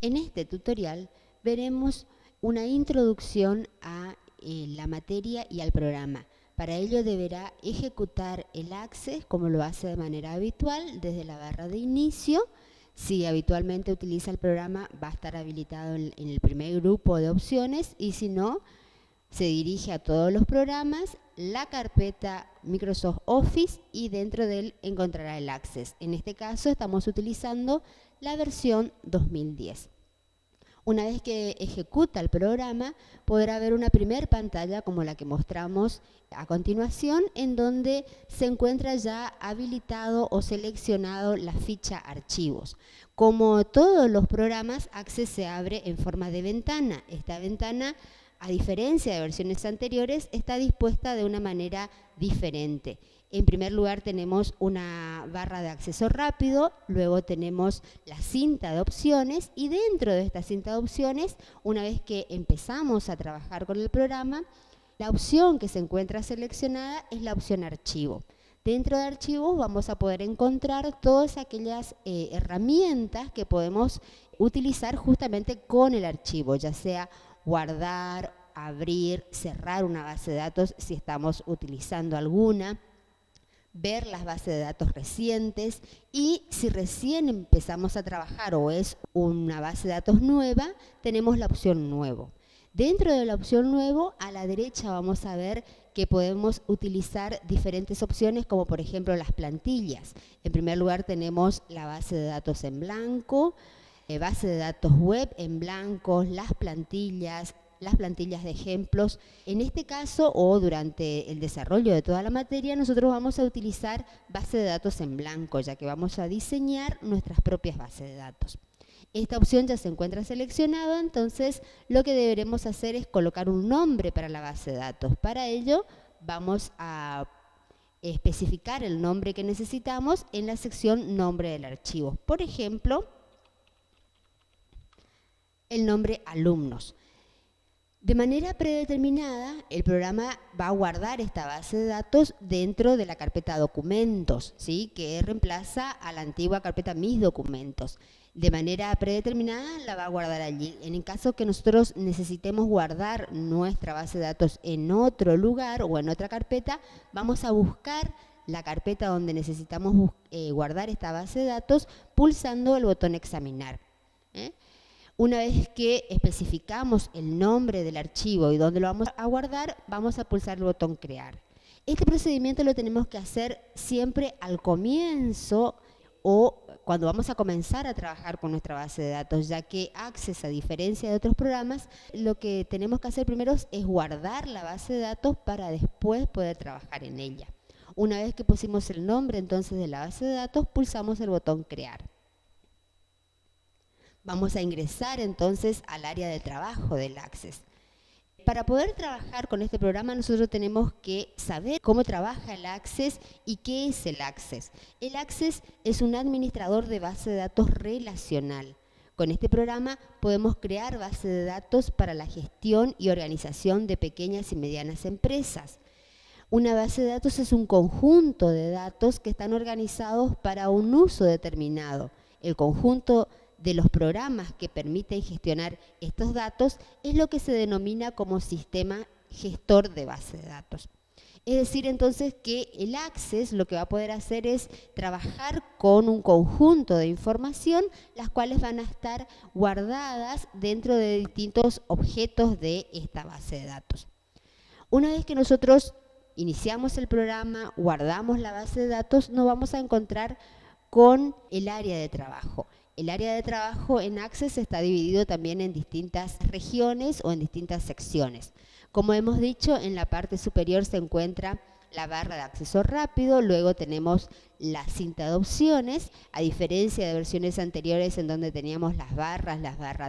En este tutorial veremos una introducción a la materia y al programa. Para ello deberá ejecutar el Access como lo hace de manera habitual desde la barra de inicio. Si habitualmente utiliza el programa, va a estar habilitado en el primer grupo de opciones, y si no, se dirige a todos los programas, la carpeta Microsoft Office, y dentro de él encontrará el Access. En este caso estamos utilizando la versión 2010. Una vez que ejecuta el programa, podrá ver una primera pantalla como la que mostramos a continuación, en donde se encuentra ya habilitado o seleccionado la ficha archivos. Como todos los programas, Access se abre en forma de ventana. Esta ventana, a diferencia de versiones anteriores, está dispuesta de una manera diferente. En primer lugar tenemos una barra de acceso rápido, luego tenemos la cinta de opciones, y dentro de esta cinta de opciones, una vez que empezamos a trabajar con el programa, la opción que se encuentra seleccionada es la opción archivo. Dentro de archivos vamos a poder encontrar todas aquellas herramientas que podemos utilizar justamente con el archivo, ya sea guardar, abrir, cerrar una base de datos si estamos utilizando alguna, ver las bases de datos recientes, y si recién empezamos a trabajar o es una base de datos nueva, tenemos la opción nuevo. Dentro de la opción nuevo, a la derecha vamos a ver que podemos utilizar diferentes opciones, como por ejemplo las plantillas. En primer lugar tenemos la base de datos en blanco, base de datos web en blanco, las plantillas de ejemplos. En este caso, o durante el desarrollo de toda la materia, nosotros vamos a utilizar base de datos en blanco, ya que vamos a diseñar nuestras propias bases de datos. Esta opción ya se encuentra seleccionada, entonces lo que deberemos hacer es colocar un nombre para la base de datos. Para ello vamos a especificar el nombre que necesitamos en la sección nombre del archivo. Por ejemplo, el nombre alumnos. De manera predeterminada, el programa va a guardar esta base de datos dentro de la carpeta documentos, ¿sí?, que reemplaza a la antigua carpeta mis documentos. De manera predeterminada la va a guardar allí. En el caso que nosotros necesitemos guardar nuestra base de datos en otro lugar o en otra carpeta, vamos a buscar la carpeta donde necesitamos guardar esta base de datos pulsando el botón examinar. Una vez que especificamos el nombre del archivo y dónde lo vamos a guardar, vamos a pulsar el botón crear. Este procedimiento lo tenemos que hacer siempre al comienzo o cuando vamos a comenzar a trabajar con nuestra base de datos, ya que Access, a diferencia de otros programas, lo que tenemos que hacer primero es guardar la base de datos para después poder trabajar en ella. Una vez que pusimos el nombre entonces de la base de datos, pulsamos el botón crear. Vamos a ingresar entonces al área de trabajo del Access. Para poder trabajar con este programa nosotros tenemos que saber cómo trabaja el Access y qué es el Access. El Access es un administrador de base de datos relacional. Con este programa podemos crear bases de datos para la gestión y organización de pequeñas y medianas empresas. Una base de datos es un conjunto de datos que están organizados para un uso determinado. El conjunto de los programas que permiten gestionar estos datos es lo que se denomina como sistema gestor de base de datos. Es decir, entonces, que el Access lo que va a poder hacer es trabajar con un conjunto de información, las cuales van a estar guardadas dentro de distintos objetos de esta base de datos. Una vez que nosotros iniciamos el programa, guardamos la base de datos, nos vamos a encontrar con el área de trabajo. El área de trabajo en Access está dividido también en distintas regiones o en distintas secciones. Como hemos dicho, en la parte superior se encuentra la barra de acceso rápido, luego tenemos la cinta de opciones, a diferencia de versiones anteriores en donde teníamos las barras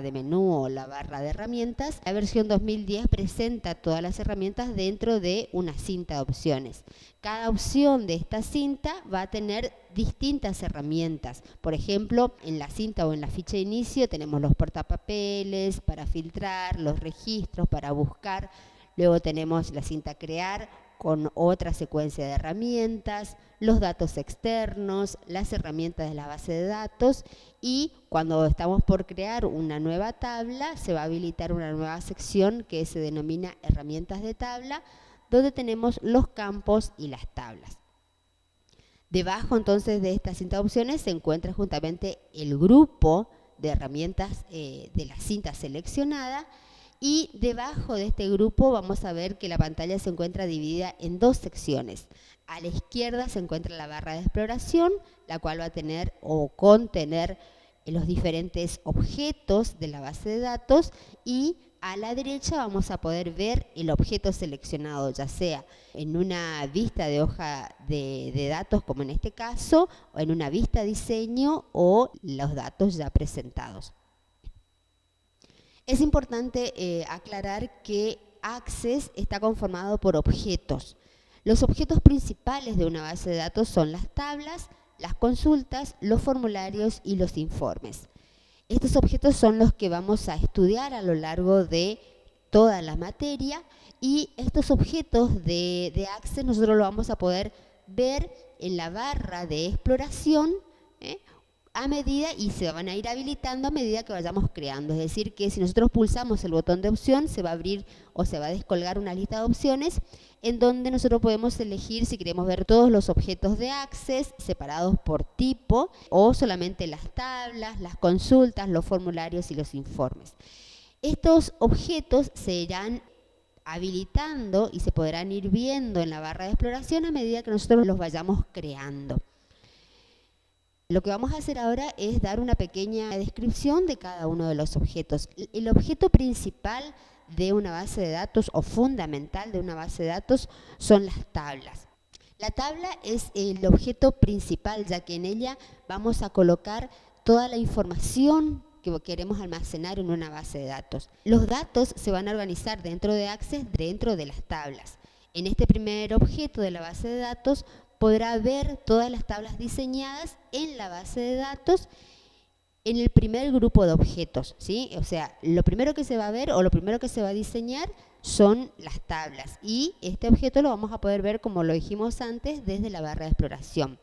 de menú o la barra de herramientas, la versión 2010 presenta todas las herramientas dentro de una cinta de opciones. Cada opción de esta cinta va a tener distintas herramientas. Por ejemplo, en la cinta o en la ficha de inicio tenemos los portapapeles para filtrar, los registros para buscar, luego tenemos la cinta crear con otra secuencia de herramientas, los datos externos, las herramientas de la base de datos, y cuando estamos por crear una nueva tabla se va a habilitar una nueva sección que se denomina herramientas de tabla, donde tenemos los campos y las tablas. Debajo entonces de estas cinta de opciones se encuentra justamente el grupo de herramientas de la cinta seleccionada, y debajo de este grupo vamos a ver que la pantalla se encuentra dividida en dos secciones. A la izquierda se encuentra la barra de exploración, la cual va a tener o contener los diferentes objetos de la base de datos, y a la derecha vamos a poder ver el objeto seleccionado, ya sea en una vista de hoja de datos, como en este caso, o en una vista diseño, o los datos ya presentados. Es importante aclarar que Access está conformado por objetos. Los objetos principales de una base de datos son las tablas, las consultas, los formularios y los informes. Estos objetos son los que vamos a estudiar a lo largo de toda la materia, y estos objetos de Access nosotros lo vamos a poder ver en la barra de exploración, a medida, y se van a ir habilitando a medida que vayamos creando. Es decir, que si nosotros pulsamos el botón de opción, se va a abrir o se va a descolgar una lista de opciones en donde nosotros podemos elegir si queremos ver todos los objetos de Access separados por tipo, o solamente las tablas, las consultas, los formularios y los informes. Estos objetos se irán habilitando y se podrán ir viendo en la barra de exploración a medida que nosotros los vayamos creando. Lo que vamos a hacer ahora es dar una pequeña descripción de cada uno de los objetos. El objeto principal de una base de datos, o fundamental de una base de datos, son las tablas. La tabla es el objeto principal, ya que en ella vamos a colocar toda la información que queremos almacenar en una base de datos. Los datos se van a organizar dentro de Access, dentro de las tablas. En este primer objeto de la base de datos podrá ver todas las tablas diseñadas en la base de datos en el primer grupo de objetos, ¿sí? O sea, lo primero que se va a ver o lo primero que se va a diseñar son las tablas, y este objeto lo vamos a poder ver, como lo dijimos antes, desde la barra de exploración.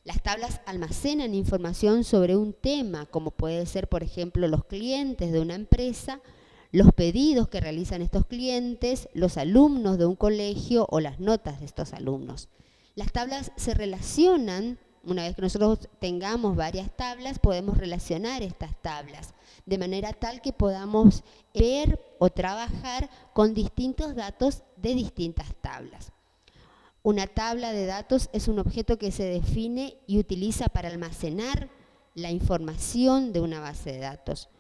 Las tablas almacenan información sobre un tema, como puede ser, por ejemplo, los clientes de una empresa, los pedidos que realizan estos clientes, los alumnos de un colegio o las notas de estos alumnos. Las tablas se relacionan. Una vez que nosotros tengamos varias tablas, podemos relacionar estas tablas de manera tal que podamos ver o trabajar con distintos datos de distintas tablas. Una tabla de datos es un objeto que se define y utiliza para almacenar la información de una base de datos.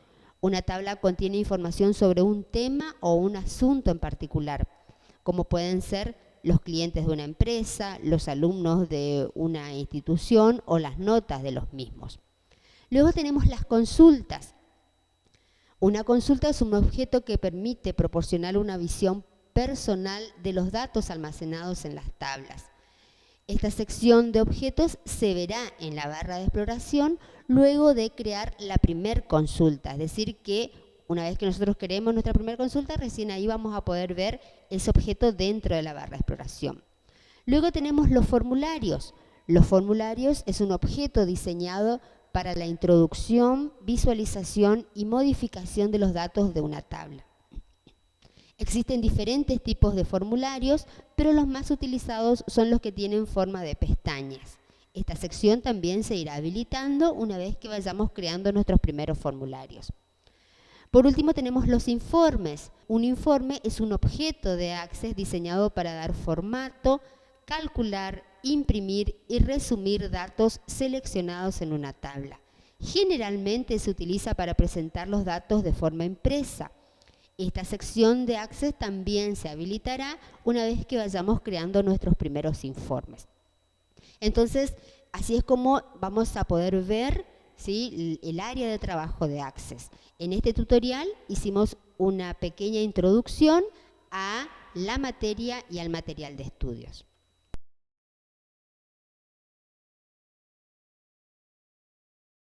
Una tabla contiene información sobre un tema o un asunto en particular, como pueden ser los clientes de una empresa, los alumnos de una institución o las notas de los mismos. Luego tenemos las consultas. Una consulta es un objeto que permite proporcionar una visión personal de los datos almacenados en las tablas. Esta sección de objetos se verá en la barra de exploración luego de crear la primer consulta, es decir que una vez que nosotros creemos nuestra primera consulta, recién ahí vamos a poder ver ese objeto dentro de la barra de exploración. Luego tenemos los formularios. Los formularios es un objeto diseñado para la introducción, visualización y modificación de los datos de una tabla. Existen diferentes tipos de formularios, pero los más utilizados son los que tienen forma de pestañas. Esta sección también se irá habilitando una vez que vayamos creando nuestros primeros formularios. Por último tenemos los informes. Un informe es un objeto de Access diseñado para dar formato, calcular, imprimir y resumir datos seleccionados en una tabla. Generalmente se utiliza para presentar los datos de forma impresa. Esta sección de Access también se habilitará una vez que vayamos creando nuestros primeros informes. Entonces, así es como vamos a poder ver, ¿sí?, el área de trabajo de Access. En este tutorial hicimos una pequeña introducción a la materia y al material de estudios.